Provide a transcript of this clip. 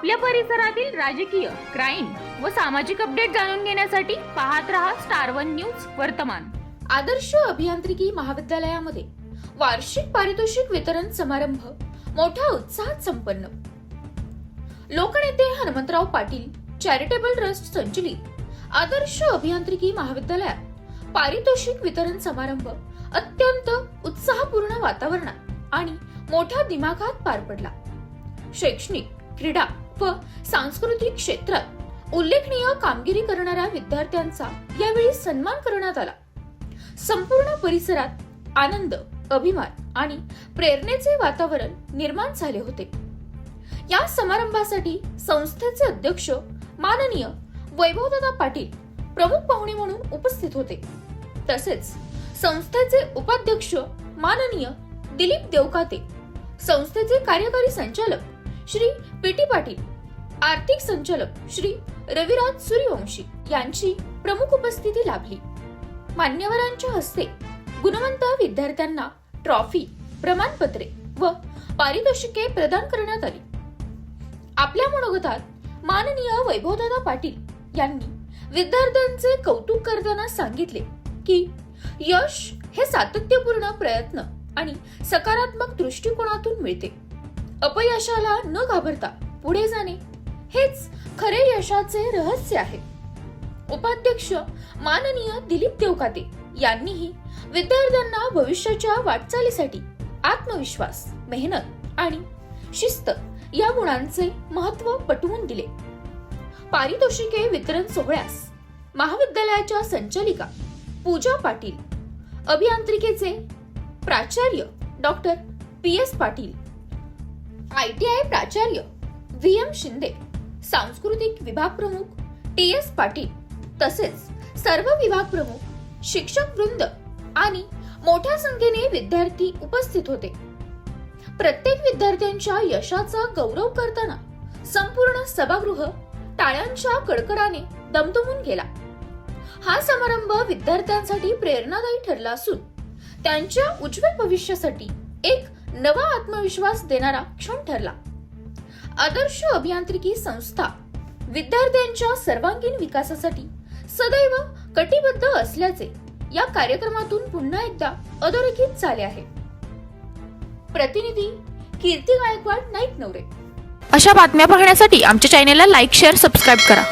आपल्या परिसरातील राजकीय, क्राईम व सामाजिक अपडेट जाणून घेण्यासाठी पाहत रहा स्टार वन न्यूज वर्तमान। आदर्श अभियांत्रिकी महाविद्यालयामध्ये वार्षिक पारितोषिक वितरण समारंभ मोठ्या उत्साहात संपन्न। लोकनेते हनुमंतराव पाटील चॅरिटेबल ट्रस्ट संचलित आदर्श अभियांत्रिकी महाविद्यालयात पारितोषिक वितरण समारंभ अत्यंत उत्साहपूर्ण वातावरणात आणि मोठ्या दिमाखात पार पडला। शैक्षणिक, क्रीडा व सांस्कृतिक क्षेत्रात उल्लेखनीय कामगिरी करणाऱ्या विद्यार्थ्यांचा यावेळी सन्मान करण्यात आला। संपूर्ण परिसरात आनंद, अभिमान आणि प्रेरणेचे वातावरण निर्माण झाले होते। या समारंभासाठी संस्थेचे अध्यक्ष माननीय वैभवदादा पाटील प्रमुख पाहुणे म्हणून उपस्थित होते। तसेच संस्थेचे उपाध्यक्ष माननीय दिलीप देवकाते, संस्थेचे कार्यकारी संचालक श्री पीटी पाटील, आर्थिक संचालक श्री रविराज सूर्यवंशी यांची प्रमुख उपस्थिती लाभली। मान्यवरांच्या हस्ते गुणवंत विद्यार्थ्यांना ट्रॉफी, प्रमाणपत्रे व पारितोषिके प्रदान करण्यात आली। आपल्या मनोगतात माननीय वैभवदादा पाटील यांनी विद्यार्थ्यांचे कौतुक करताना सांगितले की यश हे सातत्यपूर्ण प्रयत्न आणि सकारात्मक दृष्टिकोनातून मिळते। अपयशाला न घाबरता पुढे जाणे हेच खरे यशाचे रहस्य आहे। उपाध्यक्ष माननीय दिलीप देवकाते यांनीही विद्यार्थ्यांना भविष्याच्या वाटचालीसाठी आत्मविश्वास, मेहनत आणि शिस्त या गुणांचे महत्त्व पटवून दिले। पारितोषिके वितरण सोहळ्यास महाविद्यालयाच्या संचालिका पूजा पाटील, अभियांत्रिकीचे प्राचार्य डॉक्टर PS पाटील, ITI प्राचार्य VM शिंदे, सांस्कृतिक विभाग प्रमुख TS पाटील तसेच सर्व विभाग प्रमुख, शिक्षक वृंद आणि मोठ्या संख्येने विद्यार्थी उपस्थित होते। प्रत्येक विद्यार्थ्यांच्या यशाचा गौरव करताना संपूर्ण सभागृह टाळ्यांच्या कडकडाने दमदमून गेला। हा समारंभ विद्यार्थ्यांसाठी प्रेरणादायी ठरला असून त्यांच्या उज्ज्वल भविष्यासाठी एक नवा आत्मविश्वास देणारा क्षण ठरला। आदर्श अभियांत्रिकी संस्था विद्यार्थ्यांच्या सर्वांगीण विकासासाठी सदैव कटिबद्ध असल्याचे या कार्यक्रमातून पुन्हा एकदा अधोरेखित झाले आहे। प्रतिनिधी कीर्ती गायकवाड, नाईक नवरे। अशा बातम्या पाहण्यासाठी आमच्या चॅनेलला लाईक, शेअर, सबस्क्राईब करा।